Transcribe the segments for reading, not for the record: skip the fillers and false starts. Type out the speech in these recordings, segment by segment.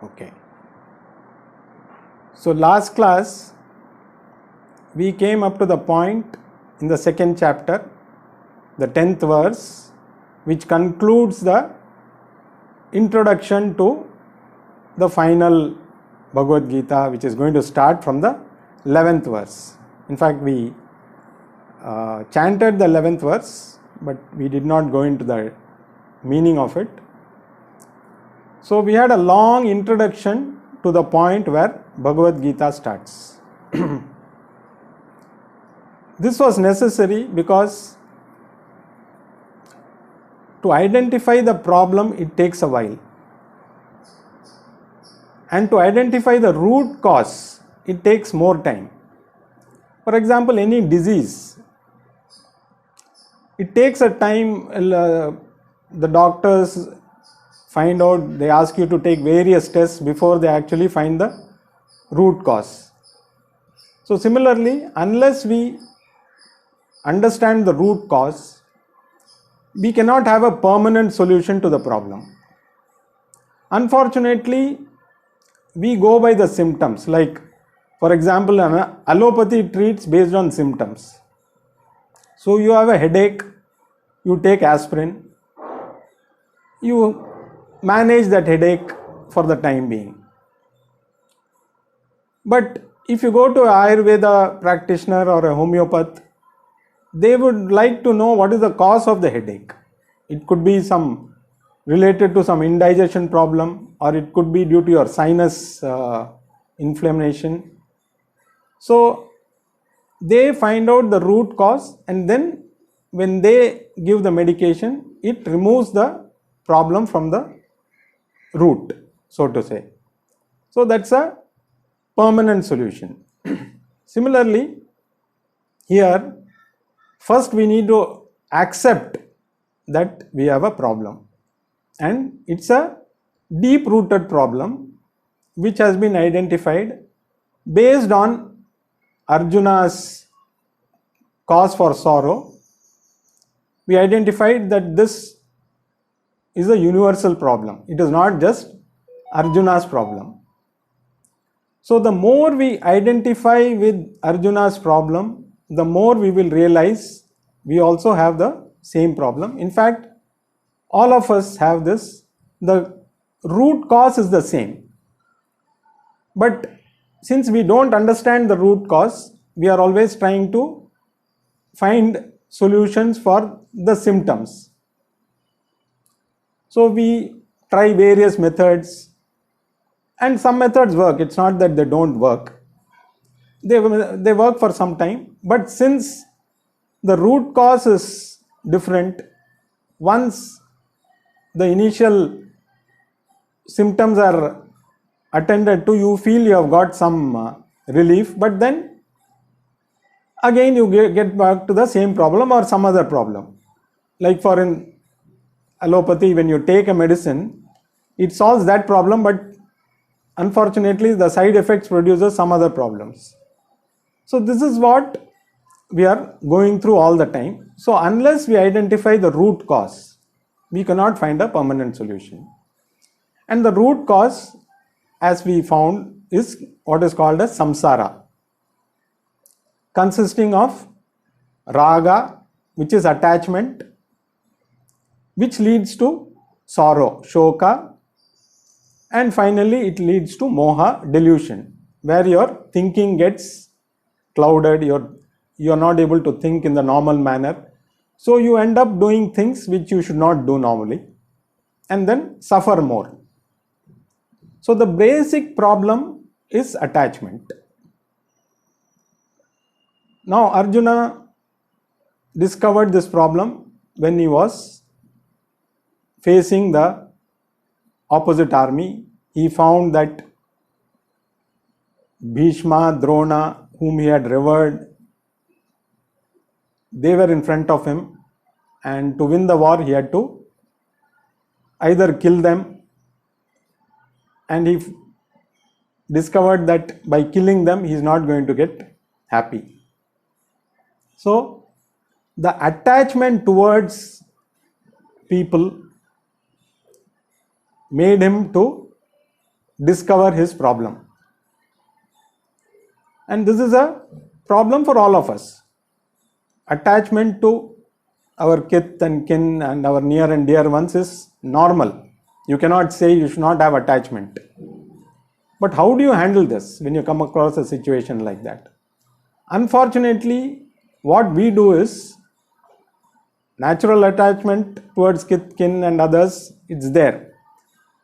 Okay. So last class we came up to the point in the second chapter, the 10th verse, which concludes the introduction to the final Bhagavad Gita, which is going to start from the 11th verse. In fact, we chanted the 11th verse, but we did not go into the meaning of it. So we had a long introduction to the point where Bhagavad Gita starts. This was necessary because to identify the problem, it takes a while. And to identify the root cause, it takes more time. For example, any disease, it takes a time. The doctors find out, they ask you to take various tests before they actually find the root cause. So similarly, unless we understand the root cause, we cannot have a permanent solution to the problem. Unfortunately, we go by the symptoms. Like, for example, allopathy treats based on symptoms. So you have a headache, you take aspirin, you manage that headache for the time being. But if you go to an Ayurveda practitioner or a homeopath, they would like to know what is the cause of the headache. It could be some related to some indigestion problem, or it could be due to your sinus inflammation. So they find out the root cause, and then when they give the medication, it removes the problem from the root, so to say. So that's a permanent solution. Similarly, here, first we need to accept that we have a problem, and it's a deep rooted problem which has been identified based on Arjuna's cause for sorrow. We identified that this is a universal problem. It is not just Arjuna's problem. So the more we identify with Arjuna's problem, the more we will realize we also have the same problem. In fact, all of us have this. The root cause is the same. But since we don't understand the root cause, we are always trying to find solutions for the symptoms. So we try various methods, and some methods work. It's not that they don't work. They work for some time, but since the root cause is different, once the initial symptoms are attended to, you feel you have got some relief, but then again you get back to the same problem or some other problem. Like for in allopathy, when you take a medicine, it solves that problem, but unfortunately the side effects produces some other problems. So this is what we are going through all the time. So unless we identify the root cause, we cannot find a permanent solution. And the root cause, as we found, is what is called as samsara, consisting of raga, which is attachment, which leads to sorrow, shoka, and finally it leads to moha, delusion, where your thinking gets clouded, you are not able to think in the normal manner. So you end up doing things which you should not do normally, and then suffer more. So the basic problem is attachment. Now Arjuna discovered this problem when he was facing the opposite army. He found that Bhishma, Drona, whom he had revered, they were in front of him, and to win the war he had to either kill them, and he discovered that by killing them he is not going to get happy. So the attachment towards people made him to discover his problem. And this is a problem for all of us. Attachment to our kith and kin and our near and dear ones is normal. You cannot say you should not have attachment. But how do you handle this when you come across a situation like that? Unfortunately, what we do is, natural attachment towards kith, kin and others, it's there.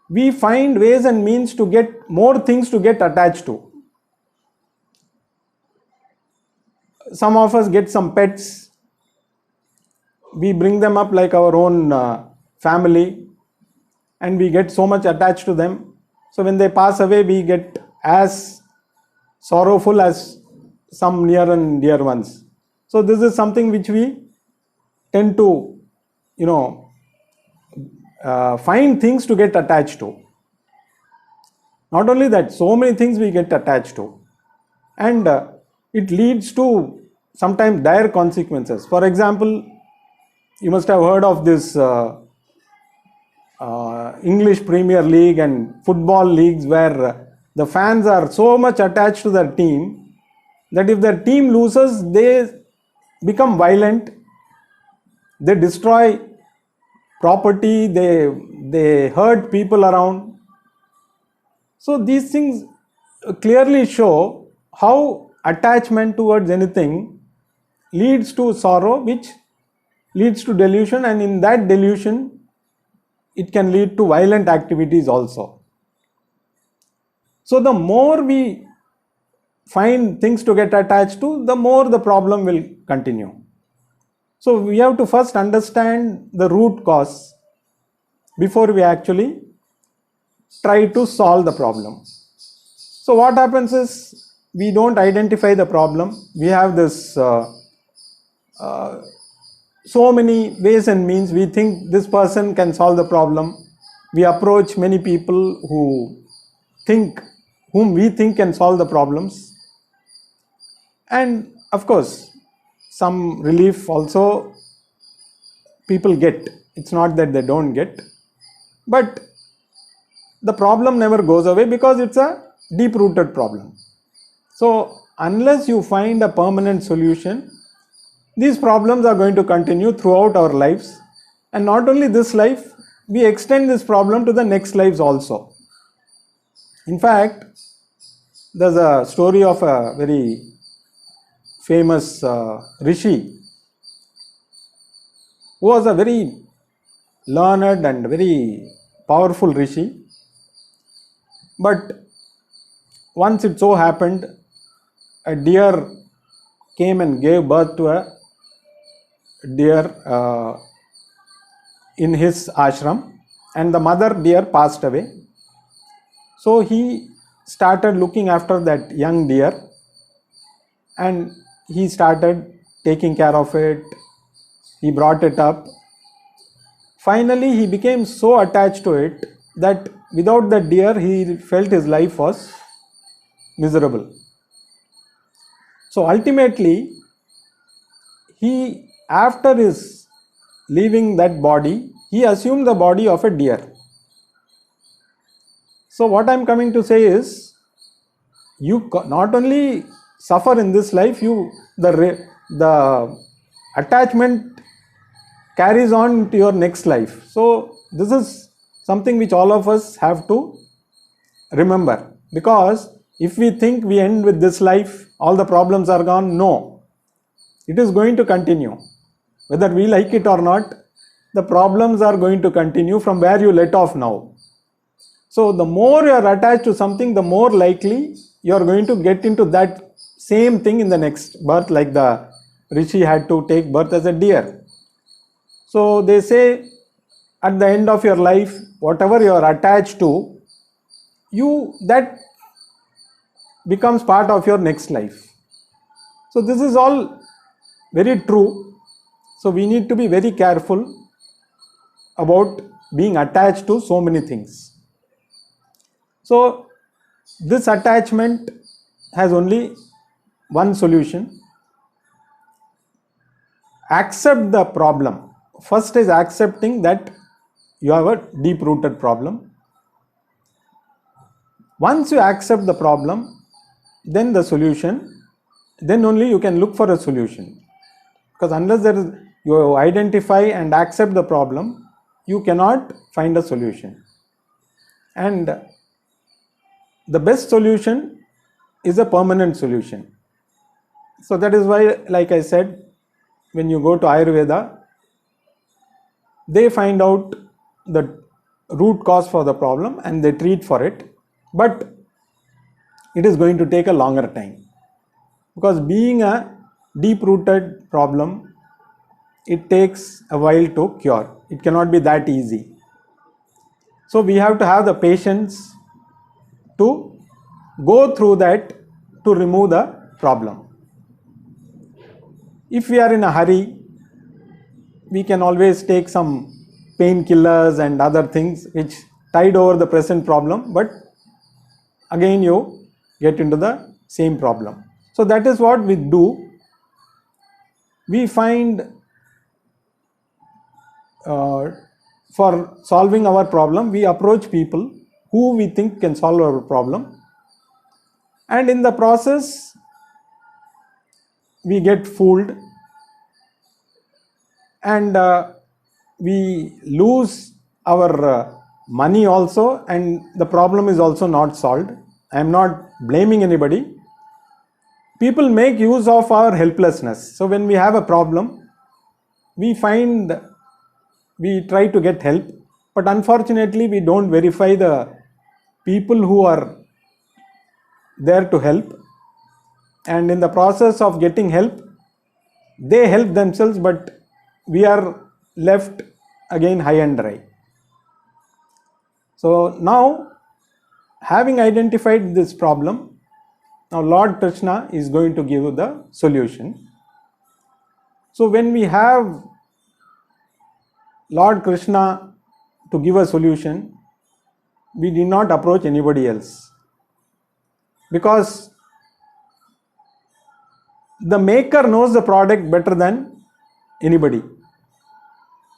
We find ways and means to get more things to get attached to. Some of us get some pets. We bring them up like our own family, and we get so much attached to them. So when they pass away, we get as sorrowful as some near and dear ones. So this is something which we tend to, find things to get attached to. Not only that, so many things we get attached to, and it leads to sometimes dire consequences. For example, you must have heard of this English Premier League and football leagues where the fans are so much attached to their team that if their team loses, they become violent, they destroy property, they hurt people around. So these things clearly show how attachment towards anything leads to sorrow, which leads to delusion, and in that delusion it can lead to violent activities also. So the more we find things to get attached to, the more the problem will continue. So we have to first understand the root cause before we actually try to solve the problem. So what happens is, we don't identify the problem. We have this so many ways and means. We think this person can solve the problem. We approach many people whom we think can solve the problems. And of course, some relief also people get. It's not that they don't get. But the problem never goes away because it's a deep-rooted problem. So unless you find a permanent solution, these problems are going to continue throughout our lives. And not only this life, we extend this problem to the next lives also. In fact, there's a story of a very famous rishi who was a very learned and very powerful rishi. But once it so happened, a deer came and gave birth to a deer in his ashram, and the mother deer passed away. So he started looking after that young deer, and he started taking care of it. He brought it up. Finally, he became so attached to it that without the deer, he felt his life was miserable. So ultimately, he, after his leaving that body, he assumed the body of a deer. So what I am coming to say is, you not only suffer in this life, the attachment carries on to your next life. So this is something which all of us have to remember, because if we think we end with this life, all the problems are gone, no, it is going to continue. Whether we like it or not, the problems are going to continue from where you let off now. So the more you are attached to something, the more likely you are going to get into that same thing in the next birth, like the rishi had to take birth as a deer. So they say, at the end of your life, whatever you are attached to, that becomes part of your next life. So this is all very true. So we need to be very careful about being attached to so many things. So this attachment has only one solution. Accept the problem. First is accepting that you have a deep-rooted problem. Once you accept the problem, then the solution, then only you can look for a solution. Because unless you identify and accept the problem, you cannot find a solution. And the best solution is a permanent solution. So that is why, like I said, when you go to Ayurveda, they find out the root cause for the problem and they treat for it, but it is going to take a longer time, because being a deep rooted problem, it takes a while to cure. It cannot be that easy. So we have to have the patience to go through that to remove the problem. If we are in a hurry, we can always take some painkillers and other things which tide over the present problem, but again you get into the same problem. So that is what we do. We find for solving our problem, we approach people who we think can solve our problem, and in the process we get fooled and we lose our money also, and the problem is also not solved. I am not blaming anybody. People make use of our helplessness. So when we have a problem, we try to get help, but unfortunately we don't verify the people who are there to help, and in the process of getting help, they help themselves, but we are left again high and dry. So now, having identified this problem, now Lord Krishna is going to give the solution. So when we have Lord Krishna to give a solution, we did not approach anybody else, because the maker knows the product better than anybody.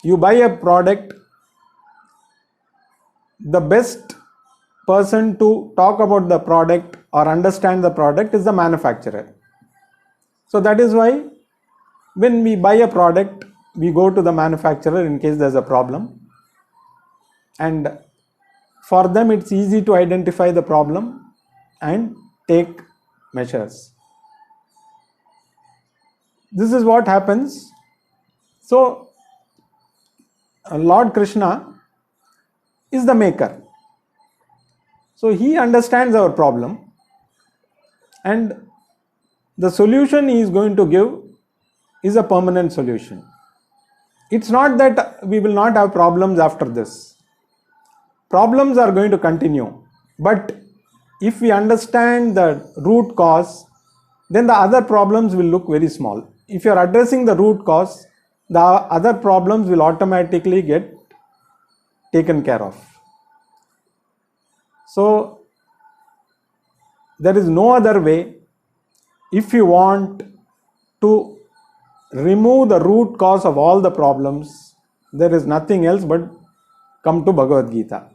You buy a product, the best person to talk about the product or understand the product is the manufacturer. So that is why when we buy a product, we go to the manufacturer in case there's a problem, and for them it's easy to identify the problem and take measures. This is what happens. So Lord Krishna is the maker. So he understands our problem, and the solution he is going to give is a permanent solution. It's not that we will not have problems after this. Problems are going to continue, but if we understand the root cause, then the other problems will look very small. If you are addressing the root cause, the other problems will automatically get taken care of. So there is no other way. If you want to remove the root cause of all the problems, there is nothing else but come to Bhagavad Gita,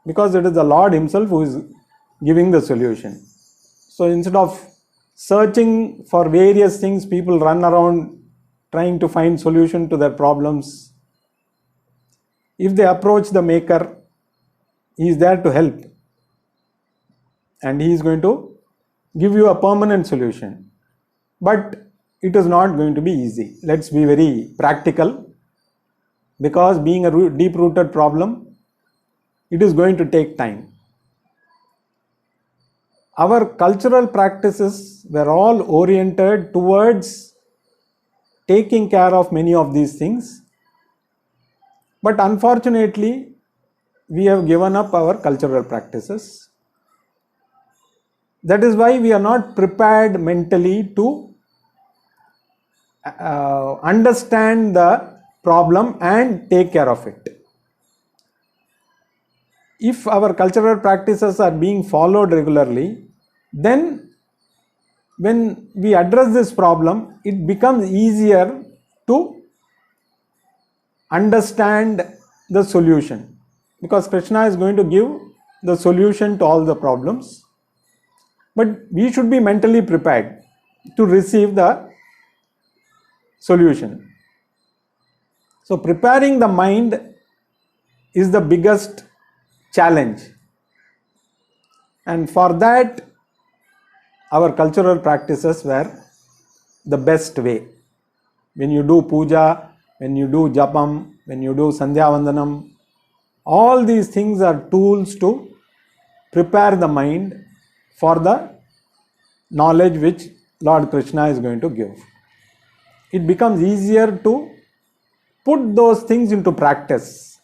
because it is the Lord himself who is giving the solution. So instead of searching for various things, people run around trying to find solution to their problems. If they approach the maker, he is there to help, and he is going to give you a permanent solution. But it is not going to be easy. Let's be very practical, because being a deep-rooted problem, it is going to take time. Our cultural practices were all oriented towards taking care of many of these things, but unfortunately we have given up our cultural practices. That is why we are not prepared mentally to understand the problem and take care of it. If our cultural practices are being followed regularly, then when we address this problem, it becomes easier to understand the solution, because Krishna is going to give the solution to all the problems, but we should be mentally prepared to receive the solution. So preparing the mind is the biggest challenge, and for that our cultural practices were the best way. When you do puja, when you do japam, when you do sandhya vandanam, all these things are tools to prepare the mind for the knowledge which Lord Krishna is going to give. It becomes easier to put those things into practice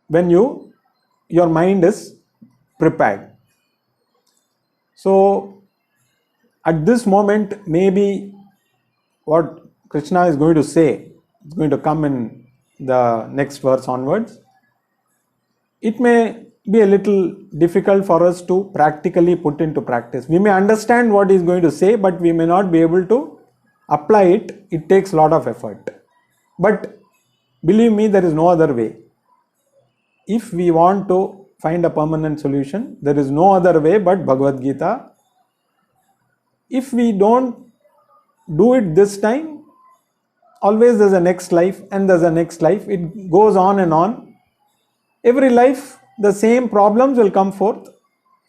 when your mind is prepared. So at this moment, maybe what Krishna is going to say, it's going to come in the next verse onwards. It may be a little difficult for us to practically put into practice. We may understand what he is going to say, but we may not be able to apply it. It takes a lot of effort. But believe me, there is no other way. If we want to find a permanent solution, there is no other way but Bhagavad Gita. If we don't do it this time, always there's a next life and there's a next life. It goes on and on. Every life, the same problems will come forth.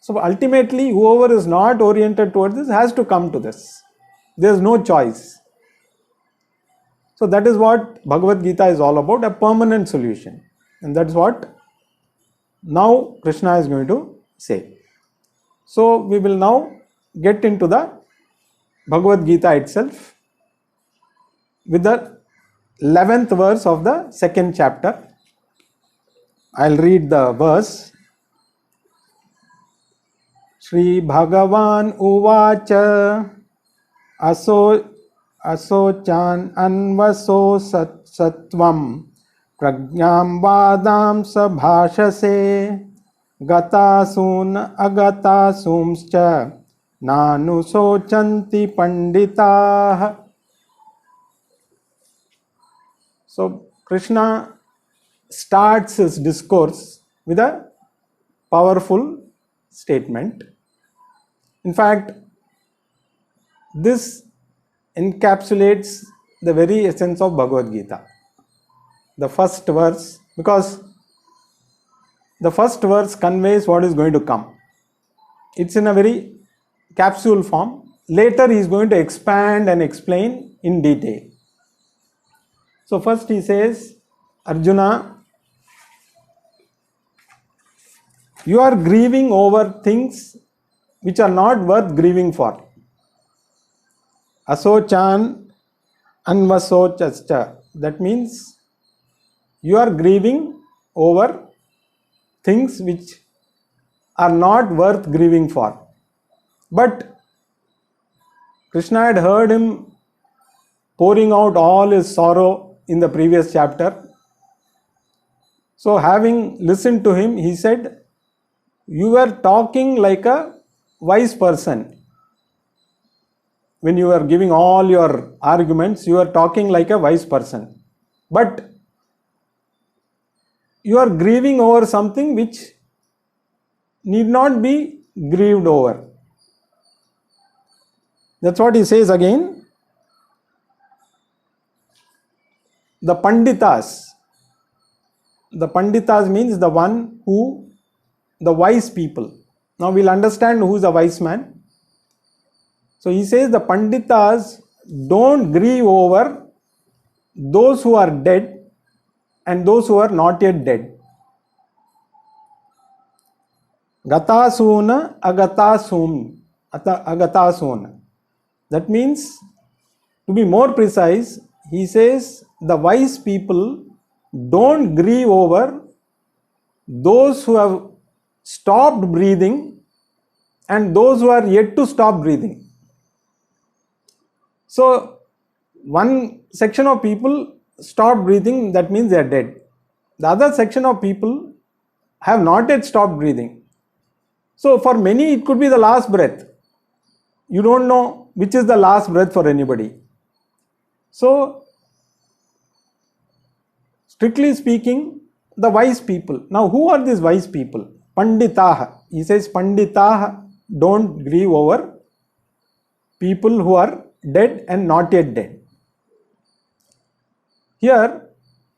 So ultimately, whoever is not oriented towards this has to come to this. There's no choice. So that is what Bhagavad Gita is all about, a permanent solution. And that's what now Krishna is going to say. So we will now get into the Bhagavad Gita itself with the 11th verse of the second chapter. I'll read the verse. Shri Bhagavan Uvacha Asochan Anvaso Sattvam Pragyam Vadam Sabhashase Gatasun Agatasumscha Nanu Sochanti Panditah. So Krishna starts his discourse with a powerful statement. In fact, this encapsulates the very essence of Bhagavad Gita. The first verse, because the first verse conveys what is going to come. It's in a very capsule form. Later he is going to expand and explain in detail. So first he says, Arjuna, you are grieving over things which are not worth grieving for. Asochan anvasochascha. That means you are grieving over things which are not worth grieving for. But Krishna had heard him pouring out all his sorrow in the previous chapter. So having listened to him, he said, you were talking like a wise person. When you were giving all your arguments, you were talking like a wise person. But you are grieving over something which need not be grieved over. That's what he says again. The Panditas. The Panditas means the wise people. Now we'll understand who is a wise man. So he says the Panditas don't grieve over those who are dead and those who are not yet dead. Gatasuna agatasuna. That means, to be more precise, he says the wise people don't grieve over those who have stopped breathing and those who are yet to stop breathing. So one section of people stop breathing, that means they are dead. The other section of people have not yet stopped breathing. So for many it could be the last breath. You don't know which is the last breath for anybody. So strictly speaking, the wise people. Now, who are these wise people? Panditaha. He says, Panditaha, don't grieve over people who are dead and not yet dead. Here,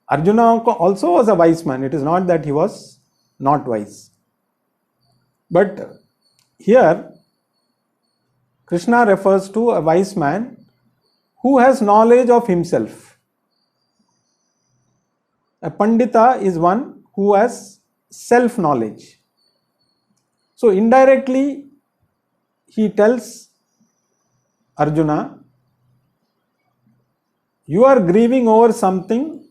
Arjuna also was a wise man. It is not that he was not wise. But here, Krishna refers to a wise man who has knowledge of himself. A Pandita is one who has self-knowledge. So indirectly, he tells Arjuna, you are grieving over something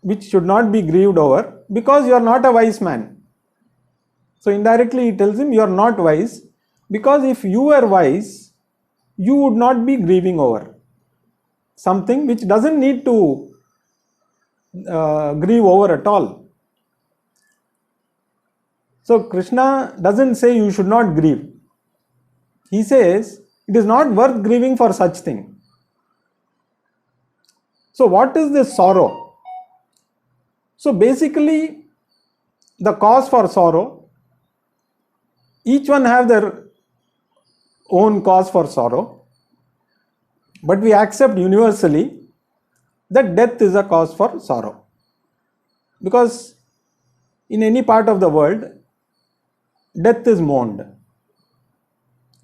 which should not be grieved over because you are not a wise man. So indirectly he tells him you are not wise, because if you were wise, you would not be grieving over something which doesn't need to grieve over at all. So Krishna doesn't say you should not grieve. He says it is not worth grieving for such thing. So what is this sorrow? So basically, the cause for sorrow, each one have their own cause for sorrow, but we accept universally that death is a cause for sorrow. Because in any part of the world, death is mourned.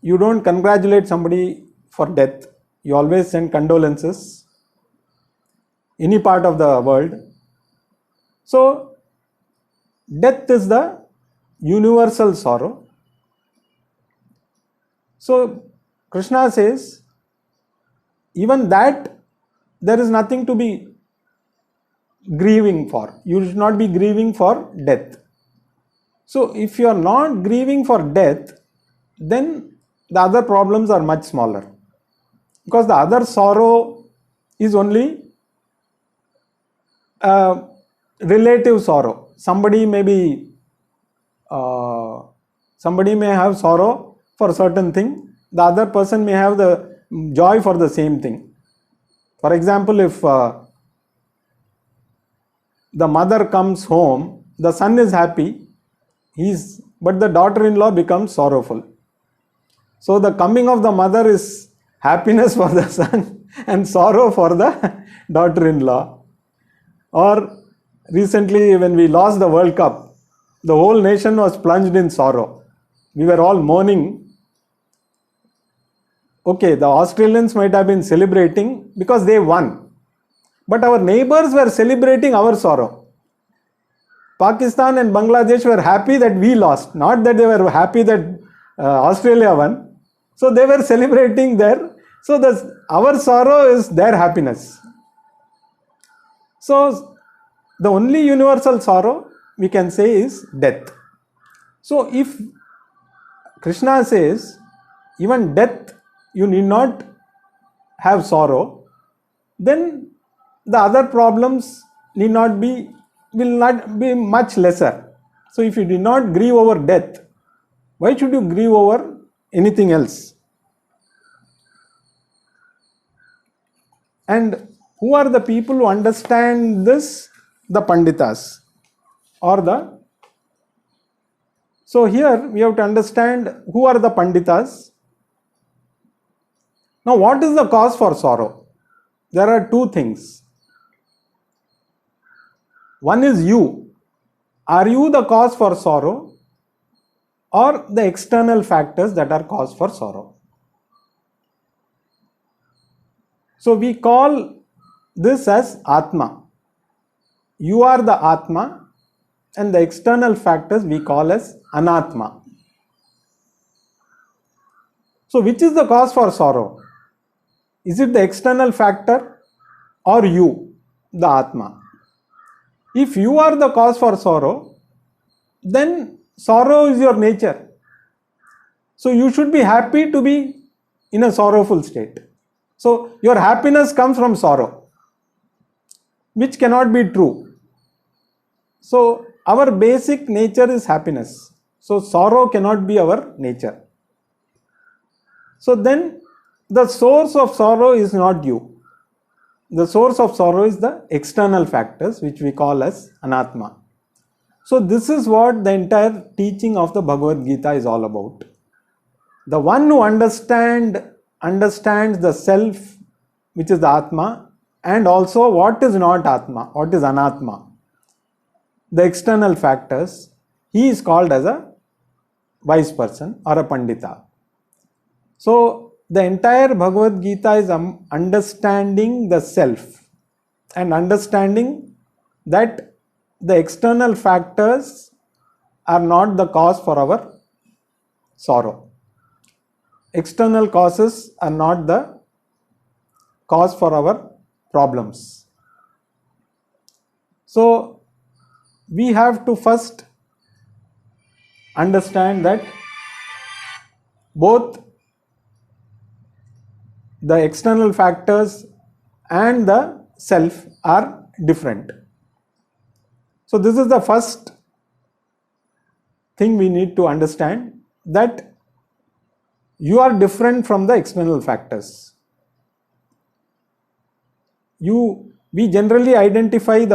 You don't congratulate somebody for death. You always send condolences. Any part of the world. So, death is the universal sorrow. So, Krishna says, even that there is nothing to be grieving for. You should not be grieving for death. So, if you are not grieving for death, then the other problems are much smaller. Because the other sorrow is only relative sorrow. Somebody may have sorrow for a certain thing. The other person may have the joy for the same thing. For example, if the mother comes home, the son is happy, but the daughter-in-law becomes sorrowful. So the coming of the mother is happiness for the son and sorrow for the daughter-in-law. Or recently when we lost the World Cup, the whole nation was plunged in sorrow. We were all mourning. Okay, the Australians might have been celebrating because they won. But our neighbors were celebrating our sorrow. Pakistan and Bangladesh were happy that we lost, not that they were happy that Australia won. So they were celebrating there. So our sorrow is their happiness. So the only universal sorrow we can say is death. So if Krishna says even death you need not have sorrow, then the other problems will not be much lesser. So if you do not grieve over death, why should you grieve over anything else? And who are the people who understand this? The Panditas. So here we have to understand who are the Panditas. Now what is the cause for sorrow? There are two things. One is you. Are you the cause for sorrow or the external factors that are cause for sorrow? So we call this as Atma. You are the Atma and the external factors we call as Anatma. So which is the cause for sorrow? Is it the external factor or you, the Atma? If you are the cause for sorrow, then sorrow is your nature. So you should be happy to be in a sorrowful state. So your happiness comes from sorrow, which cannot be true. So our basic nature is happiness. So sorrow cannot be our nature. So then the source of sorrow is not you. the source of sorrow is the external factors which we call as anatma. So this is what the entire teaching of the Bhagavad Gita is all about. The one who understands the self, which is the Atma, and also what is not Atma, what is Anatma, the external factors, he is called as a wise person or a Pandita. So the entire Bhagavad Gita is understanding the self and understanding that the external factors are not the cause for our sorrow. External causes are not the cause for our problems. So we have to first understand that both the external factors and the self are different. So this is the first thing we need to understand, that you are different from the external factors. We generally identify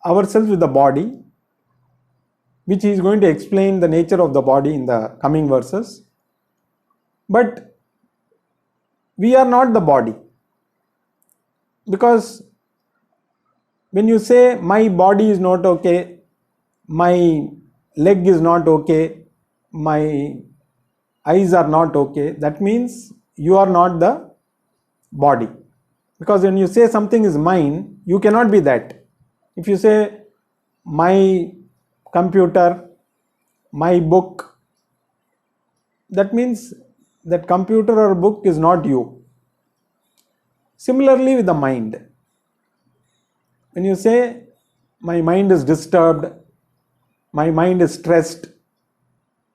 ourselves with the body, which he is going to explain the nature of the body in the coming verses. But we are not the body, because when you say my body is not okay, my leg is not okay, my eyes are not okay, that means you are not the body. Because when you say something is mine, you cannot be that. If you say my computer, my book, that means that computer or book is not you. Similarly with the mind. When you say my mind is disturbed, my mind is stressed,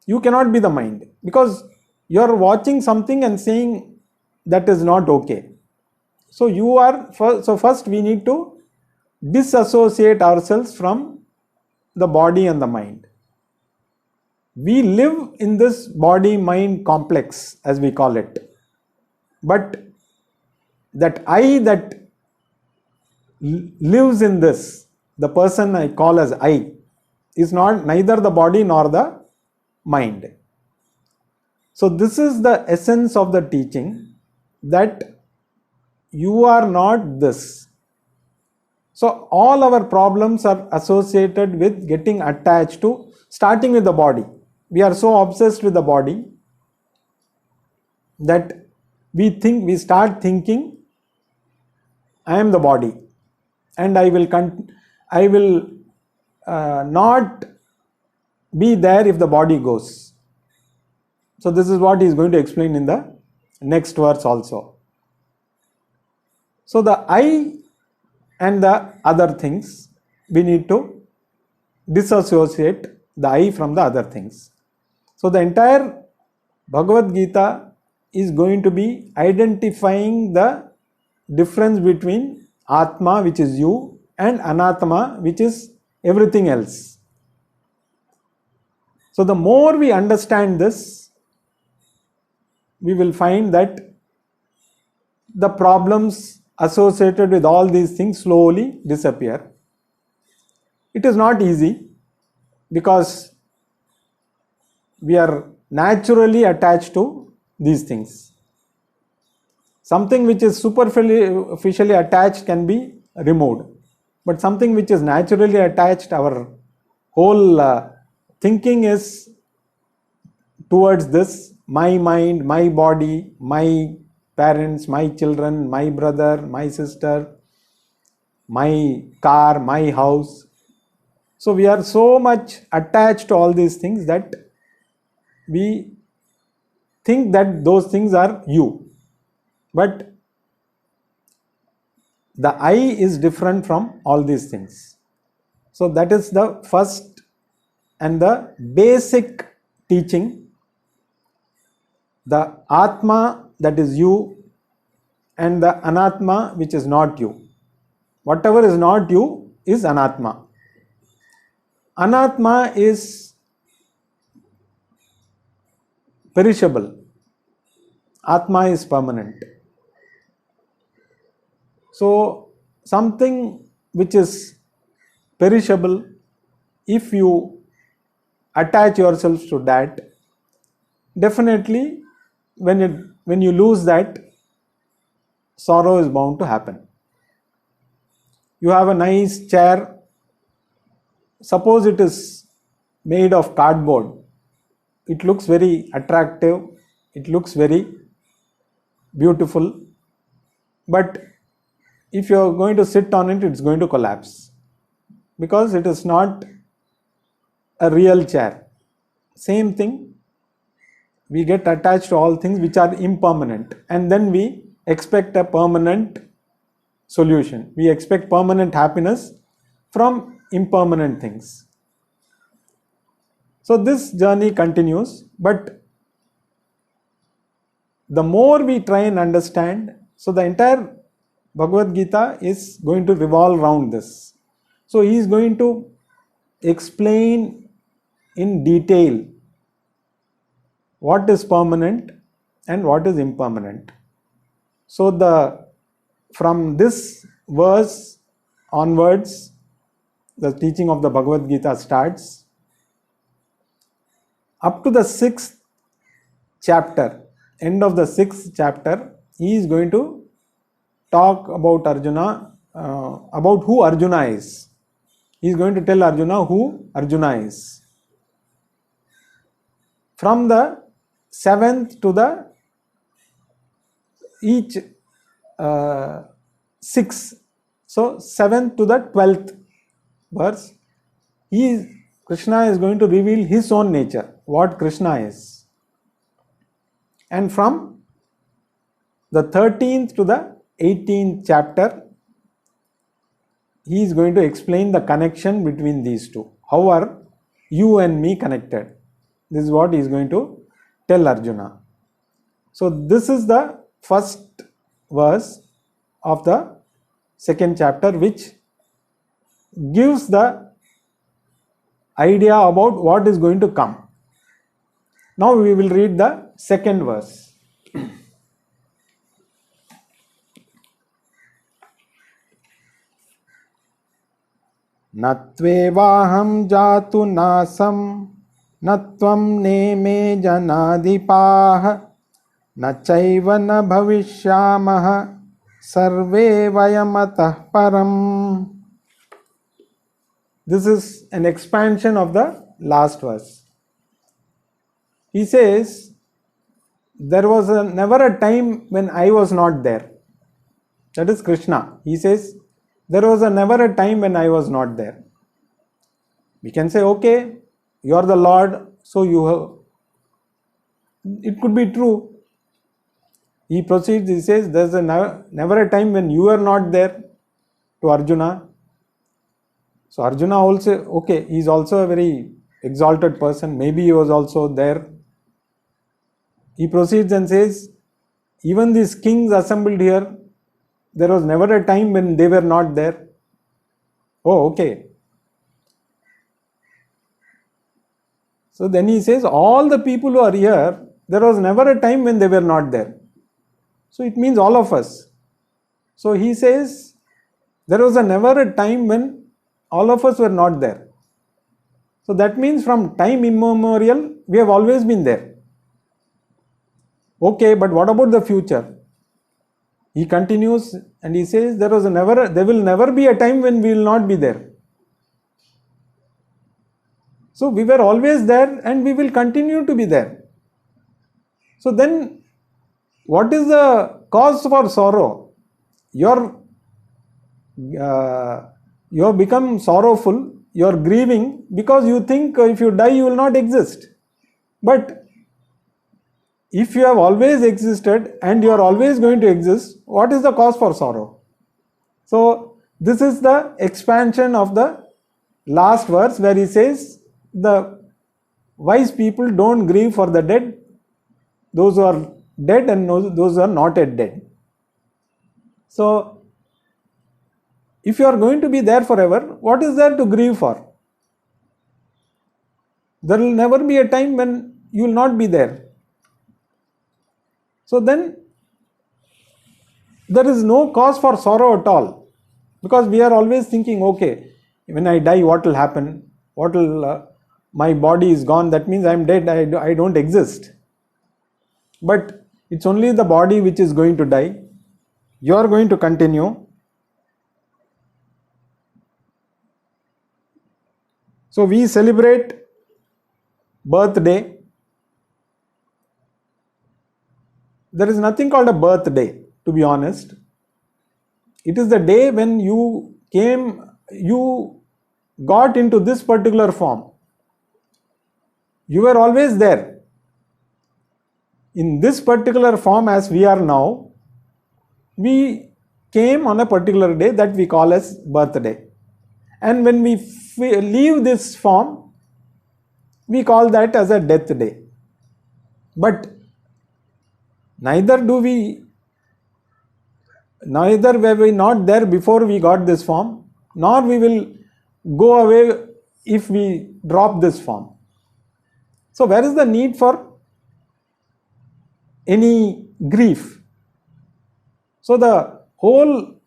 you cannot be the mind, because you are watching something and saying that is not okay. So first we need to disassociate ourselves from the body and the mind. We live in this body-mind complex, as we call it. But that I that lives in this, the person I call as I, is not neither the body nor the mind. So this is the essence of the teaching, that you are not this. So all our problems are associated with getting attached to, starting with the body. We are so obsessed with the body that we start thinking, I am the body, and I will not be there if the body goes. So this is what he is going to explain in the next verse also. So the I and the other things, we need to disassociate the I from the other things. So the entire Bhagavad Gita is going to be identifying the difference between Atma, which is you, and Anatma, which is everything else. So the more we understand this, we will find that the problems associated with all these things slowly disappear. It is not easy, because we are naturally attached to these things. Something which is superficially attached can be removed, but something which is naturally attached, our whole thinking is towards this, my mind, my body, my parents, my children, my brother, my sister, my car, my house. So we are so much attached to all these things that we think that those things are you. But the I is different from all these things. So that is the first and the basic teaching. The Atma, that is you, and the Anatma, which is not you. Whatever is not you is Anatma. Anatma is perishable. Atma is permanent. So something which is perishable, if you attach yourselves to that, definitely when you lose that, sorrow is bound to happen. You have a nice chair, suppose it is made of cardboard. It looks very attractive, it looks very beautiful, but if you are going to sit on it, it's going to collapse because it is not a real chair. Same thing, we get attached to all things which are impermanent, and then we expect a permanent solution. We expect permanent happiness from impermanent things. So this journey continues, but the more we try and understand, so the entire Bhagavad Gita is going to revolve around this. So he is going to explain in detail what is permanent and what is impermanent. So from this verse onwards, the teaching of the Bhagavad Gita starts. Up to the 6th chapter, end of the 6th chapter, he is going to talk about Arjuna, about who Arjuna is. He is going to tell Arjuna who Arjuna is. From the 7th to the each 6, so 7th to the 12th verse, Krishna is going to reveal his own nature, what Krishna is. And from the 13th to the 18th chapter, he is going to explain the connection between these two. How are you and me connected? This is what he is going to tell Arjuna. So this is the first verse of the 2nd chapter, which gives the idea about what is going to come. Now we will read the 2nd verse. Natvevaham jatu nasam natvam neme janadipah nachaiva na bhavishyamah sarve vayamatah param. This is an expansion of the last verse. He says, there was never a time when I was not there. That is Krishna. He says, there was never a time when I was not there. We can say, okay, you are the Lord, so you have. It could be true. He proceeds, he says, there is never a time when you are not there, to Arjuna. So Arjuna also, okay, he is also a very exalted person. Maybe he was also there. He proceeds and says, even these kings assembled here, there was never a time when they were not there. Oh, okay. So then he says, all the people who are here, there was never a time when they were not there. So it means all of us. So he says, there was never a time when all of us were not there. So that means from time immemorial, we have always been there. Okay, but what about the future? He continues and he says, there will never be a time when we will not be there. So we were always there and we will continue to be there. So then, what is the cause for sorrow? You have become sorrowful, you are grieving because you think if you die you will not exist. But if you have always existed and you are always going to exist, what is the cause for sorrow? So this is the expansion of the last verse where he says, the wise people don't grieve for the dead, those who are dead and those who are not yet dead. So if you are going to be there forever, what is there to grieve for? There will never be a time when you will not be there. So then, there is no cause for sorrow at all, because we are always thinking, okay, when I die, what will happen? What will my body is gone, that means I am dead, I don't exist. But it's only the body which is going to die. You are going to continue. So we celebrate birthday. There is nothing called a birthday, to be honest. It is the day when you got into this particular form. You were always there. In this particular form as we are now, we came on a particular day that we call as birthday. And when we leave this form, we call that as a death day. But neither were we not there before we got this form, nor we will go away if we drop this form. So where is the need for any grief? So the whole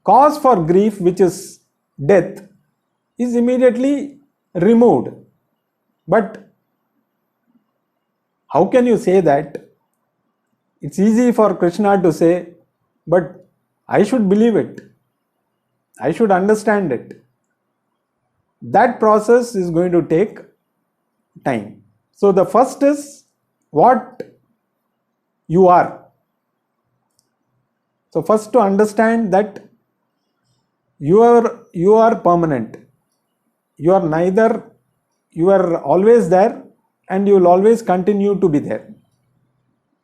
cause for grief, which is death, is immediately removed. But how can you say that? It's easy for Krishna to say, but I should believe it. I should understand it. That process is going to take time. So the first is what you are. So first, to understand that you are permanent. You are always there, and you will always continue to be there.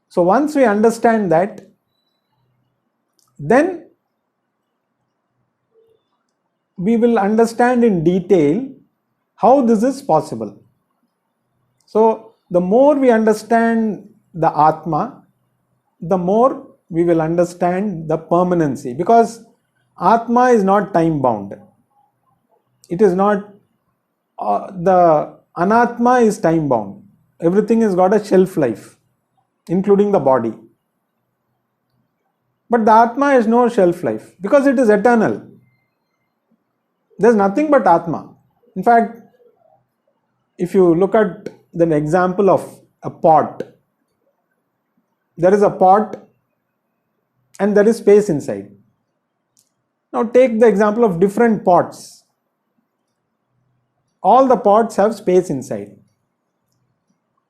So once we understand that, then we will understand in detail how this is possible. So the more we understand the Atma, the more we will understand the permanency, because Atma is not time bound. It is not, the Anatma is time bound. Everything has got a shelf life, including the body. But the Atma has no shelf life because it is eternal. There is nothing but Atma. In fact, if you look at the example of a pot, there is a pot and there is space inside. Now take the example of different pots. All the pots have space inside.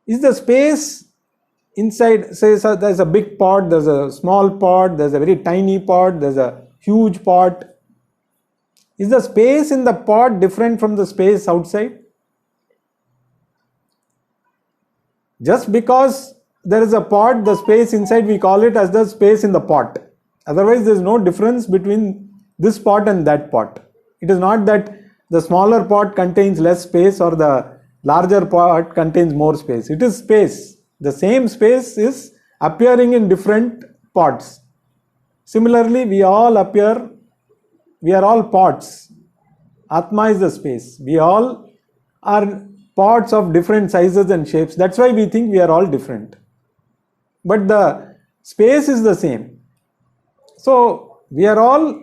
Is the space inside, say there's a big pot, there's a small pot, there's a very tiny pot, there's a huge pot. Is the space in the pot different from the space outside? Just because there is a pot, the space inside, we call it as the space in the pot. Otherwise, there is no difference between this pot and that pot. It is not that the smaller pot contains less space or the larger pot contains more space. It is space. The same space is appearing in different pots. Similarly, we are all pots. Atma is the space. We all are pots of different sizes and shapes. That's why we think we are all different. But the space is the same. So we are all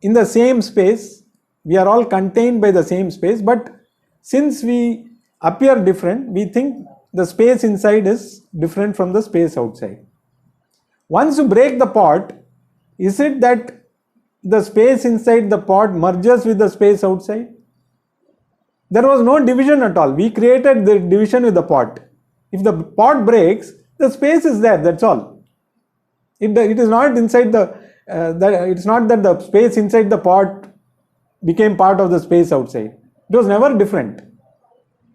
in the same space. We are all contained by the same space. But since we appear different, we think the space inside is different from the space outside. Once you break the pot, is it that the space inside the pot merges with the space outside? There was no division at all. We created the division with the pot. If the pot breaks, the space is there, that's all. It is not inside it's not that the space inside the pot became part of the space outside. It was never different.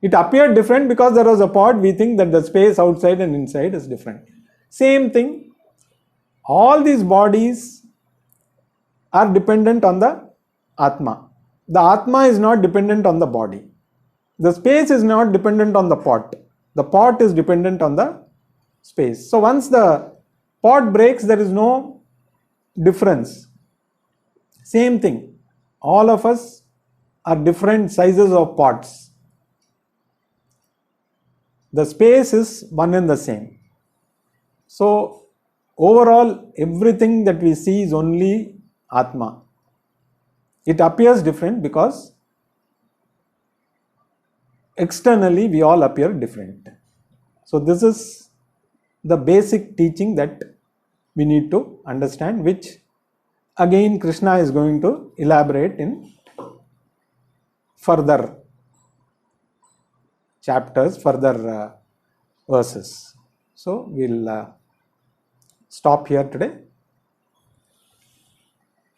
It appeared different because there was a pot. We think that the space outside and inside is different. Same thing. All these bodies are dependent on the Atma. The Atma is not dependent on the body. The space is not dependent on the pot. The pot is dependent on the space. So once the pot breaks, there is no difference. Same thing. All of us are different sizes of pots. The space is one and the same. So overall everything that we see is only Atma. It appears different because externally we all appear different. So this is the basic teaching that we need to understand, which again Krishna is going to elaborate in further chapters, further verses. So we'll stop here today.